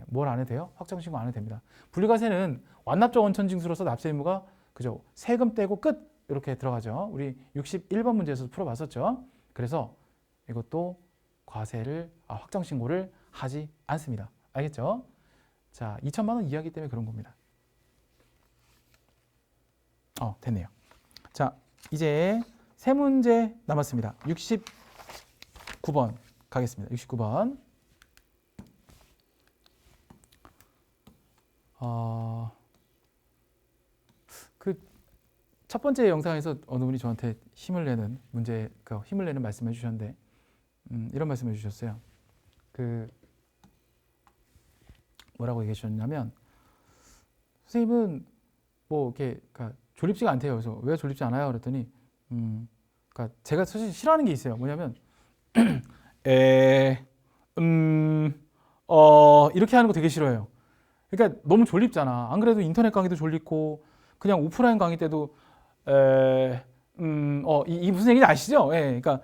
뭘 안 해도 돼요? 확정신고 안 해도 됩니다. 분리과세는 완납적 원천징수로서 납세 의무가 그죠? 세금 떼고 끝 이렇게 들어가죠. 우리 61번 문제에서도 풀어봤었죠. 그래서 이것도 확정신고를 하지 않습니다. 알겠죠? 자, 2,000만 원 이하기 때문에 그런 겁니다. 됐네요. 자, 이제 세 문제 남았습니다. 69번 가겠습니다. 69번. 첫 번째 영상에서 어느 분이 저한테 힘을 내는 말씀해 주셨는데, 이런 말씀해 주셨어요. 뭐라고 얘기해 주셨냐면, 선생님은 뭐 이렇게 졸립지가 않대요. 그래서 왜 졸립지 않아요? 그랬더니, 제가 사실 싫어하는 게 있어요. 뭐냐면, 이렇게 하는 거 되게 싫어해요. 그러니까 너무 졸립잖아. 안 그래도 인터넷 강의도 졸립고, 그냥 오프라인 강의 때도, 이 무슨 얘기인지 아시죠? 그러니까,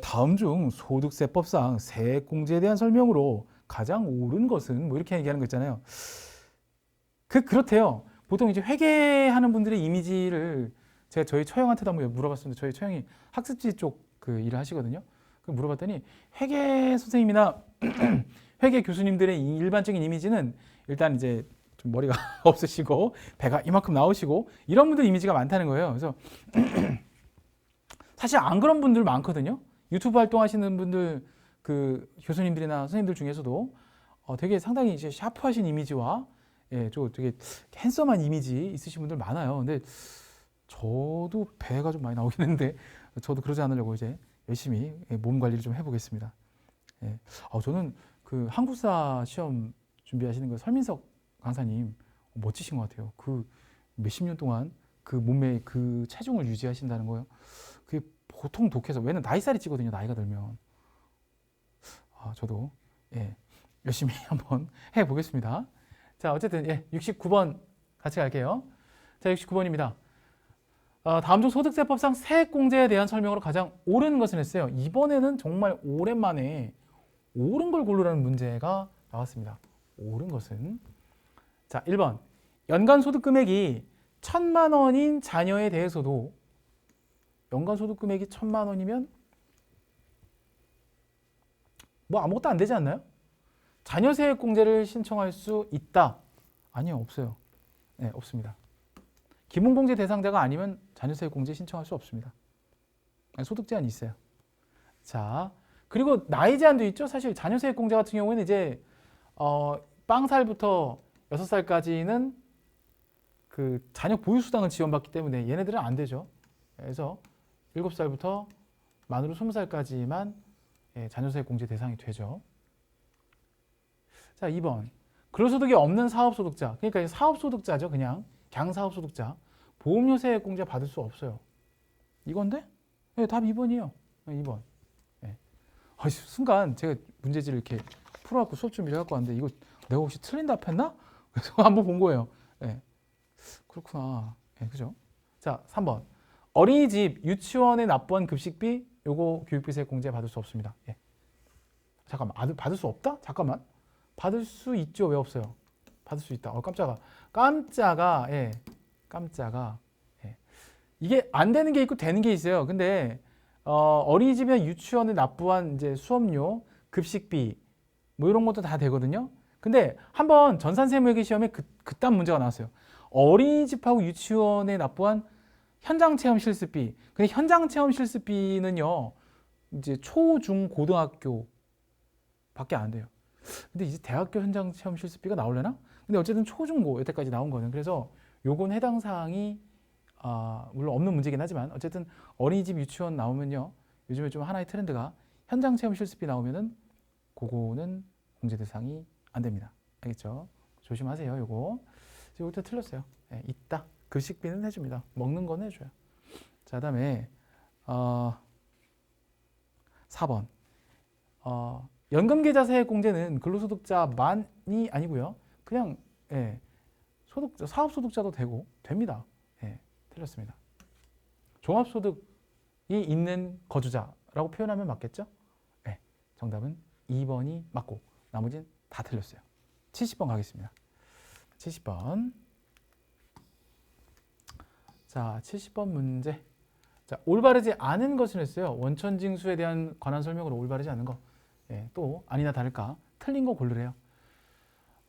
다음 중 소득세법상 세액공제에 대한 설명으로 가장 옳은 것은 뭐 이렇게 얘기하는 거 있잖아요. 그렇대요. 보통 이제 회계하는 분들의 이미지를 제가 저희 처형한테도 한번 물어봤습니다. 저희 처형이 학습지 쪽 일을 하시거든요. 물어봤더니 회계 선생님이나 회계 교수님들의 일반적인 이미지는 일단 이제 좀 머리가 없으시고 배가 이만큼 나오시고 이런 분들 이미지가 많다는 거예요. 그래서 사실 안 그런 분들 많거든요. 유튜브 활동하시는 분들 그 교수님들이나 선생님들 중에서도 되게 상당히 이제 샤프하신 이미지와 좀 되게 핸섬한 이미지 있으신 분들 많아요. 근데 저도 배가 좀 많이 나오긴 했는데 저도 그러지 않으려고 이제 열심히 몸 관리를 좀 해보겠습니다. 저는 그 한국사 시험 준비하시는 그 설민석 강사님 멋지신 것 같아요. 그 몇십 년 동안 그 몸매 그 체중을 유지하신다는 거요. 그게 보통 독해서 왜냐면 나이살이 찌거든요. 나이가 들면. 저도 열심히 한번 해보겠습니다. 자, 어쨌든 69번 같이 갈게요. 자, 69번입니다. 다음 중 소득세법상 세액공제에 대한 설명으로 가장 옳은 것은 했어요. 이번에는 정말 오랜만에 옳은 걸 고르라는 문제가 나왔습니다. 옳은 것은 자, 1번 연간 소득 금액이 1,000만 원인 자녀에 대해서도 연간 소득 금액이 1,000만 원이면 뭐 아무것도 안 되지 않나요? 자녀 세액 공제를 신청할 수 있다? 아니요, 없어요. 네, 없습니다. 기본공제 대상자가 아니면 자녀 세액 공제 신청할 수 없습니다. 소득 제한이 있어요. 자, 그리고 나이 제한도 있죠. 사실 자녀 세액 공제 같은 경우에는 이제 빵살부터 6살까지는 그 자녀 보유 수당을 지원받기 때문에 얘네들은 안 되죠. 그래서 7살부터 만으로 20살까지만 자녀 세액 공제 대상이 되죠. 자, 2번. 근로소득이 없는 사업소득자. 그러니까 사업소득자죠. 그냥 사업소득자. 보험료 세액 공제 받을 수 없어요. 이건데? 답 2번이에요. 2번. 순간 제가 문제지를 이렇게 풀어갖고 수업 준비를 해갖고 왔는데 이거 내가 혹시 틀린 답했나? 그래서 한번 본 거예요. 그렇구나. 그죠? 자, 3번. 어린이집, 유치원에 납부한 급식비, 요거 교육비 세액 공제 받을 수 없습니다. 잠깐만, 받을 수 없다? 잠깐만. 받을 수 있죠? 왜 없어요? 받을 수 있다. 깜짝아. 깜짝아. 이게 안 되는 게 있고 되는 게 있어요. 근데 어린이집이나 유치원에 납부한 이제 수업료, 급식비 뭐 이런 것도 다 되거든요. 근데 한번 전산세무회계 시험에 그딴 문제가 나왔어요. 어린이집하고 유치원에 납부한 현장 체험 실습비. 근데 현장 체험 실습비는요. 이제 초, 중, 고등학교 밖에 안 돼요. 근데 이제 대학교 현장 체험 실습비가 나오려나? 근데 어쨌든 초, 중, 고 여태까지 나온 거는. 그래서 요건 해당 사항이 물론 없는 문제긴 하지만 어쨌든 어린이집 유치원 나오면요. 요즘에 좀 하나의 트렌드가 현장 체험 실습비 나오면은 그거는 공제 대상이 안 됩니다. 알겠죠? 조심하세요. 요거. 이것도 틀렸어요. 있다. 급식비는 해줍니다. 먹는 건 해줘요. 자, 그다음에 4번. 연금계좌 세액 공제는 근로소득자만이 아니고요. 그냥 사업소득자도 되고 됩니다. 틀렸습니다. 종합소득이 있는 거주자라고 표현하면 맞겠죠? 정답은 2번이 맞고 나머지는 다 틀렸어요. 70번 가겠습니다. 70번. 자, 70번 문제. 자, 올바르지 않은 것을 했어요. 원천징수에 대한 관한 설명으로 올바르지 않은 거. 또 아니나 다를까 틀린 거 고르래요.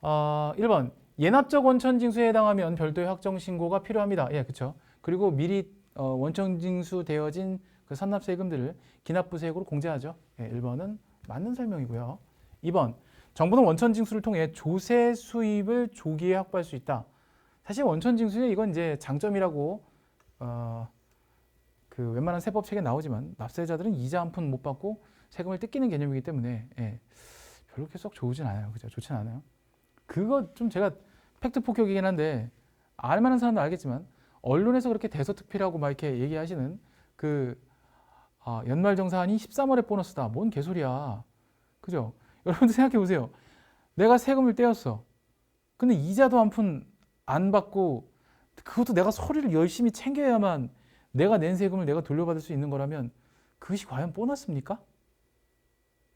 1번 예납적 원천징수에 해당하면 별도의 확정신고가 필요합니다. 그렇죠. 그리고 미리 원천징수 되어진 그 선납세금들을 기납부세액으로 공제하죠. 1번은 맞는 설명이고요. 2번 정부는 원천징수를 통해 조세 수입을 조기에 확보할 수 있다. 사실 원천징수에 이건 이제 장점이라고 그 웬만한 세법 책에 나오지만 납세자들은 이자 한 푼 못 받고 세금을 뜯기는 개념이기 때문에 별로 그렇게 썩 좋으진 않아요. 그죠? 좋진 않아요. 그거 좀 제가 팩트 폭격이긴 한데 알만한 사람도 알겠지만 언론에서 그렇게 대서특필하고 막 이렇게 얘기하시는 그 연말정산이 13월에 보너스다. 뭔 개소리야. 그죠? 여러분들 생각해 보세요. 내가 세금을 떼었어. 근데 이자도 한 푼 안 받고 그것도 내가 서류를 열심히 챙겨야만 내가 낸 세금을 내가 돌려받을 수 있는 거라면 그것이 과연 보너스입니까?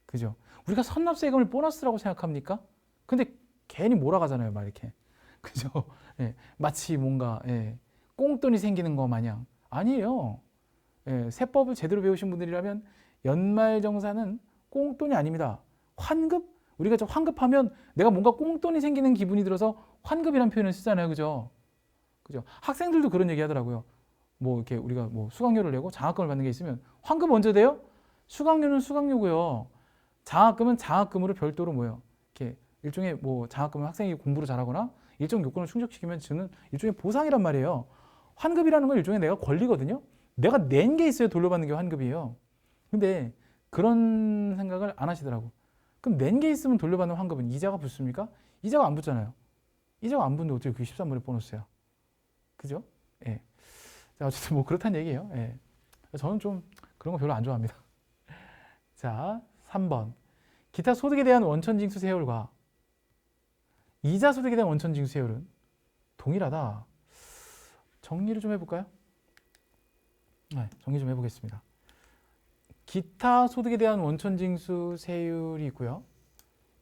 그죠? 우리가 선납세금을 보너스라고 생각합니까? 근데 괜히 몰아가잖아요, 막 이렇게. 그죠? 마치 뭔가 꽁돈이 생기는 거 마냥. 아니에요. 세법을 제대로 배우신 분들이라면 연말정산은 꽁돈이 아닙니다. 환급? 우리가 좀 환급하면 내가 뭔가 꽁돈이 생기는 기분이 들어서 환급이라는 표현을 쓰잖아요, 그죠? 그죠? 학생들도 그런 얘기 하더라고요. 뭐 이렇게 우리가 뭐 수강료를 내고 장학금을 받는 게 있으면 환급 언제 돼요? 수강료는 수강료고요. 장학금은 장학금으로 별도로 뭐예요? 이렇게 일종의 뭐 장학금은 학생이 공부를 잘하거나 일정 요건을 충족시키면 주는 일종의 보상이란 말이에요. 환급이라는 건 일종의 내가 권리거든요. 내가 낸 게 있어야 돌려받는 게 환급이에요. 근데 그런 생각을 안 하시더라고. 그럼 낸 게 있으면 돌려받는 환급은 이자가 붙습니까? 이자가 안 붙잖아요. 이자가 안 붙는데 어떻게 그게 13번의 보너스야? 그죠? 예. 자, 어쨌든 뭐 그렇다는 얘기예요. 예. 저는 좀 그런 거 별로 안 좋아합니다. 자, 3번. 기타 소득에 대한 원천징수 세율과 이자 소득에 대한 원천징수 세율은 동일하다. 정리를 좀 해볼까요? 네, 정리 좀 해보겠습니다. 기타 소득에 대한 원천징수 세율이 있고요.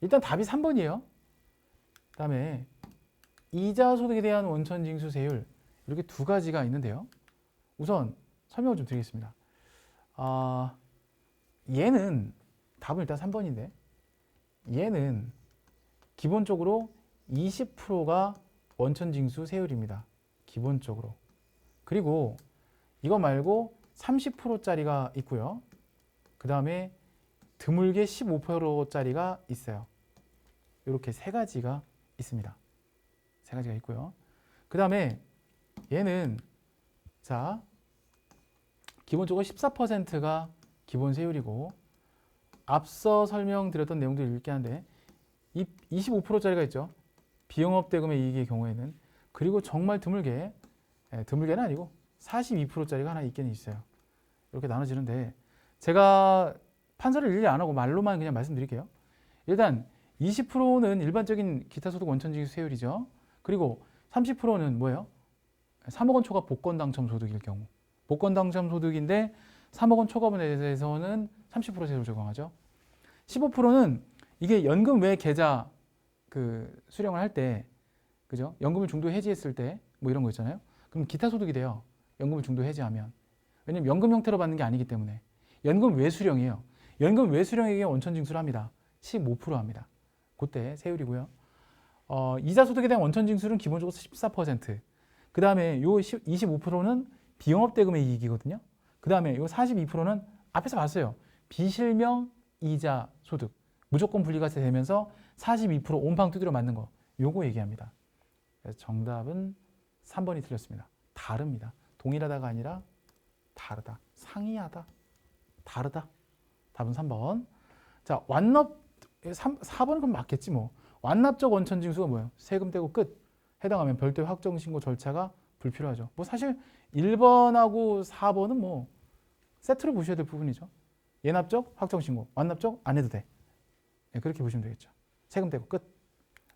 일단 답이 3번이에요. 그 다음에 이자 소득에 대한 원천징수 세율 이렇게 두 가지가 있는데요. 우선 설명을 좀 드리겠습니다. 얘는 답은 일단 3번인데 얘는 기본적으로 20%가 원천징수 세율입니다. 기본적으로. 그리고 이거 말고 30%짜리가 있고요. 그 다음에 드물게 15%짜리가 있어요. 이렇게 세 가지가 있습니다. 세 가지가 있고요. 그 다음에 얘는 자 기본적으로 14%가 기본 세율이고 앞서 설명드렸던 내용들 읽게 한데 25%짜리가 있죠. 비영업 대금의 이익의 경우에는 그리고 정말 드물게 드물게는 아니고 42%짜리가 하나 있긴 있어요. 이렇게 나눠지는데 제가 판서를 일일이 안 하고 말로만 그냥 말씀드릴게요. 일단 20%는 일반적인 기타소득 원천징수 세율이죠. 그리고 30%는 뭐예요? 3억 원 초과 복권 당첨 소득일 경우 복권 당첨 소득인데 3억 원 초과분에 대해서는 30% 세율을 적용하죠. 15%는 이게 연금 외 계좌 그 수령을 할 때 그죠? 연금을 중도 해지했을 때 뭐 이런 거 있잖아요. 그럼 기타 소득이 돼요. 연금을 중도 해지하면. 왜냐면 연금 형태로 받는 게 아니기 때문에. 연금 외 수령이에요. 연금 외 수령에게 원천징수를 합니다. 15% 합니다. 그때 세율이고요. 이자 소득에 대한 원천징수는 기본적으로 14%. 그 다음에 요 25%는 비영업 대금의 이익이거든요. 그 다음에 요 42%는 앞에서 봤어요. 비실명 이자 소득. 무조건 분리가 되면서 42% 온팡 두드려 맞는 거. 요거 얘기합니다. 그래서 정답은 3번이 틀렸습니다. 다릅니다. 동일하다가 아니라 다르다. 상이하다. 다르다. 답은 3번. 자, 완납 4번은 그럼 맞겠지 뭐. 완납적 원천징수가 뭐예요? 세금 떼고 끝. 해당하면 별도의 확정신고 절차가 불필요하죠. 뭐 사실 1번하고 4번은 뭐 세트로 보셔야 될 부분이죠. 예납적 확정신고, 완납적 안 해도 돼. 네, 그렇게 보시면 되겠죠. 세금 떼고 끝.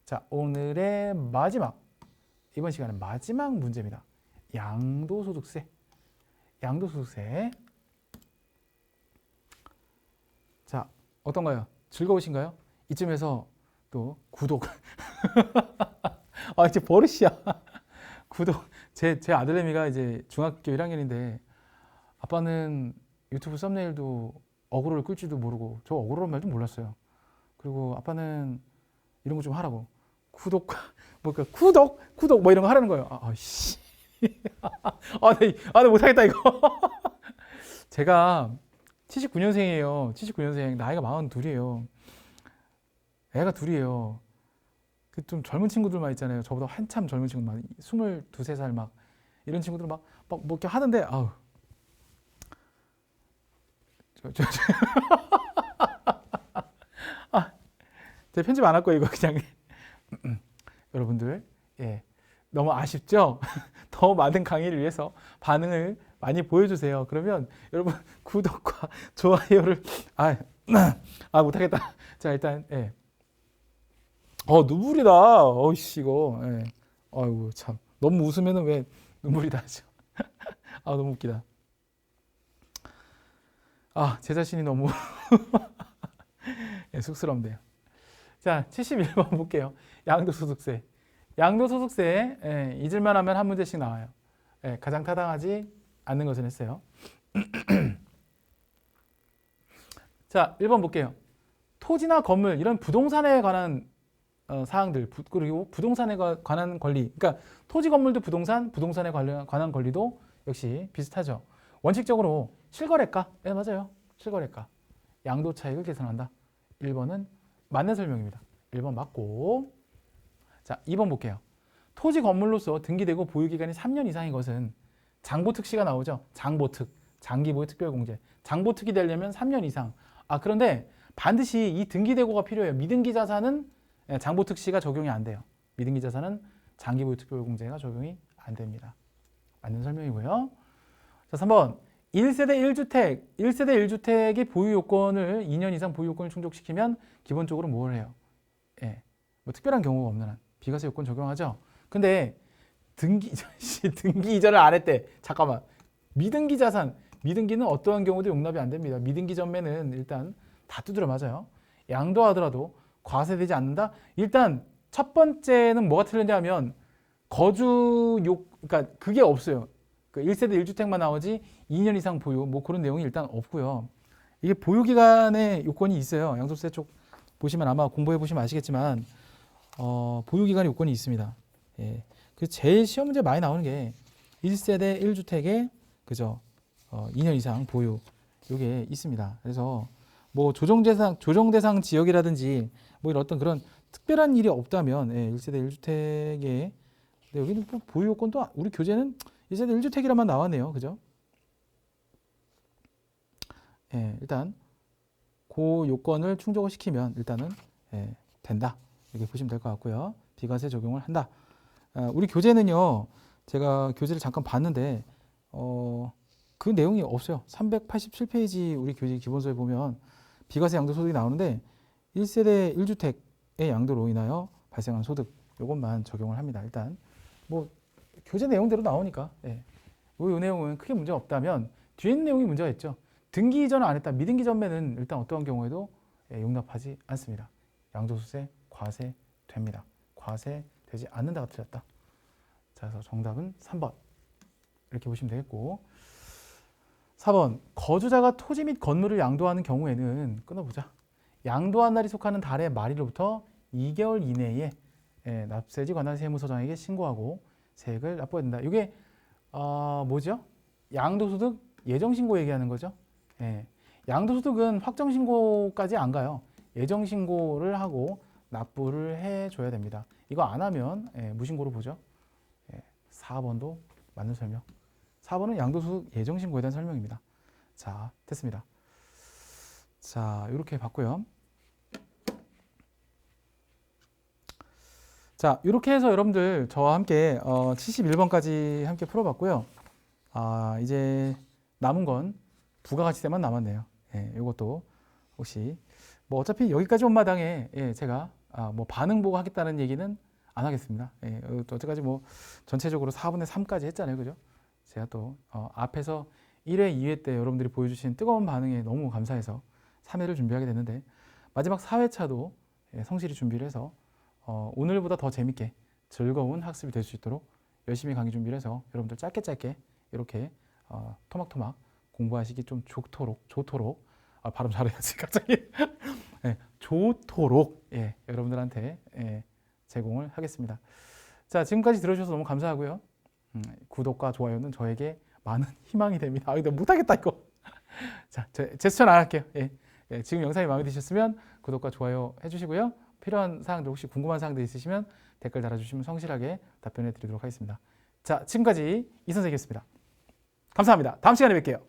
자, 오늘의 마지막 이번 시간은 마지막 문제입니다. 양도소득세. 양도소득세. 자, 어떤가요? 즐거우신가요? 이쯤에서 또 구독. 이제 버릇이야. 구독. 제 아들내미가 이제 중학교 1학년인데 아빠는 유튜브 썸네일도 어그로를 끌지도 모르고 저 어그로란 말도 몰랐어요. 그리고 아빠는 이런 거 좀 하라고. 구독, 구독 뭐 이런 거 하라는 거예요. 씨. 나 못하겠다 이거. 제가 79년생이에요. 79년생 나이가 42이에요. 애가 둘이에요. 그 좀 젊은 친구들만 있잖아요. 저보다 한참 젊은 친구들, 22, 3살 막 이런 친구들 막 뭐 이렇게 하는데 제 편집 안 할 거예요 이거 그냥. 여러분들 너무 아쉽죠? 더 많은 강의를 위해서 반응을 많이 보여주세요. 그러면 여러분 구독과 좋아요를 못하겠다. 자 일단 눈물이다. 어이씨 이거. 아이고 참 너무 웃으면은 왜 눈물이 나죠? 너무 웃기다. 제 자신이 너무 쑥스럽네요. 자 71번 볼게요. 양도소득세. 양도소득세 잊을만 하면 한 문제씩 나와요. 가장 타당하지 않는 것은 했어요. 자 1번 볼게요. 토지나 건물 이런 부동산에 관한 사항들 그리고 부동산에 관한 권리 그러니까 토지 건물도 부동산에 관한 권리도 역시 비슷하죠. 원칙적으로 실거래가 맞아요. 실거래가 양도 차익을 계산한다. 1번은 맞는 설명입니다. 1번 맞고. 자, 2번 볼게요. 토지 건물로서 등기되고 보유기간이 3년 이상인 것은 장보특시가 나오죠. 장보특, 장기보유 특별공제. 장보특이 되려면 3년 이상. 그런데 반드시 이 등기대고가 필요해요. 미등기 자산은 장보특시가 적용이 안 돼요. 미등기 자산은 장기보유 특별공제가 적용이 안 됩니다. 맞는 설명이고요. 자, 3번. 1세대 1주택의 보유 요건을 2년 이상 보유 요건을 충족시키면 기본적으로 뭘 해요? 뭐 특별한 경우가 없는 한 비과세 요건 적용하죠. 근데 등기 이전을 안 했대. 잠깐만. 미등기 자산, 미등기는 어떠한 경우도 용납이 안 됩니다. 미등기 전매는 일단 다 두드려 맞아요. 양도하더라도 과세되지 않는다. 일단 첫 번째는 뭐가 틀렸냐 하면 그러니까 그게 없어요. 그 1세대 1주택만 나오지 2년 이상 보유 뭐 그런 내용이 일단 없고요. 이게 보유 기간의 요건이 있어요. 양도세 쪽 보시면 아마 공부해 보시면 아시겠지만 보유 기간의 요건이 있습니다. 그 제일 시험 문제 많이 나오는 게 1세대 1주택에 그죠? 2년 이상 보유 요게 있습니다. 그래서 뭐 조정 대상 지역이라든지 뭐 이런 어떤 그런 특별한 일이 없다면 1세대 1주택에 여기는 뭐 보유 요건도 우리 교재는 1세대 1주택이라만 나왔네요. 그죠? 일단 그 요건을 충족을 시키면 일단은 된다. 이렇게 보시면 될 것 같고요. 비과세 적용을 한다. 우리 교재는요. 제가 교재를 잠깐 봤는데 그 내용이 없어요. 387페이지 우리 교재 기본서에 보면 비과세 양도소득이 나오는데 1세대 1주택의 양도로 인하여 발생한 소득 요것만 적용을 합니다. 일단 뭐 교재 내용대로 나오니까 이 내용은 크게 문제가 없다면 뒤에 있는 내용이 문제가 있죠. 등기 이전을 안 했다. 미등기 전매는 일단 어떠한 경우에도 용납하지 않습니다. 양도소득세 과세됩니다. 과세되지 않는다가 틀렸다. 자, 그래서 정답은 3번 이렇게 보시면 되겠고 4번 거주자가 토지 및 건물을 양도하는 경우에는 끊어보자. 양도한 날이 속하는 달의 말일로부터 2개월 이내에 납세지 관할 세무서장에게 신고하고 세액을 납부해야 된다. 이게 뭐죠? 양도소득 예정신고 얘기하는 거죠. 양도소득은 확정신고까지 안 가요. 예정신고를 하고 납부를 해줘야 됩니다. 이거 안 하면 무신고로 보죠. 4번도 맞는 설명. 4번은 양도소득 예정신고에 대한 설명입니다. 자, 됐습니다. 자, 이렇게 봤고요. 자, 이렇게 해서 여러분들 저와 함께 71번까지 함께 풀어봤고요. 이제 남은 건 부가가치세만 남았네요. 이것도 혹시 뭐 어차피 여기까지 온 마당에 제가 뭐 반응 보고 하겠다는 얘기는 안 하겠습니다. 어제까지 뭐 전체적으로 4분의 3까지 했잖아요. 그죠? 제가 또 앞에서 1회, 2회 때 여러분들이 보여주신 뜨거운 반응에 너무 감사해서 3회를 준비하게 됐는데 마지막 4회차도 성실히 준비를 해서 오늘보다 더 재밌게 즐거운 학습이 될 수 있도록 열심히 강의 준비를 해서 여러분들 짧게 이렇게 토막토막 공부하시기 좀 좋도록 발음 잘해야지 갑자기 좋도록 여러분들한테 제공을 하겠습니다. 자, 지금까지 들어주셔서 너무 감사하고요. 구독과 좋아요는 저에게 많은 희망이 됩니다. 근데 못하겠다 이거. 자, 제 추천 안 할게요. 지금 영상이 마음에 드셨으면 구독과 좋아요 해주시고요. 필요한 사항들 혹시 궁금한 사항들 있으시면 댓글 달아주시면 성실하게 답변해 드리도록 하겠습니다. 자, 지금까지 이 선생님이었습니다. 감사합니다. 다음 시간에 뵐게요.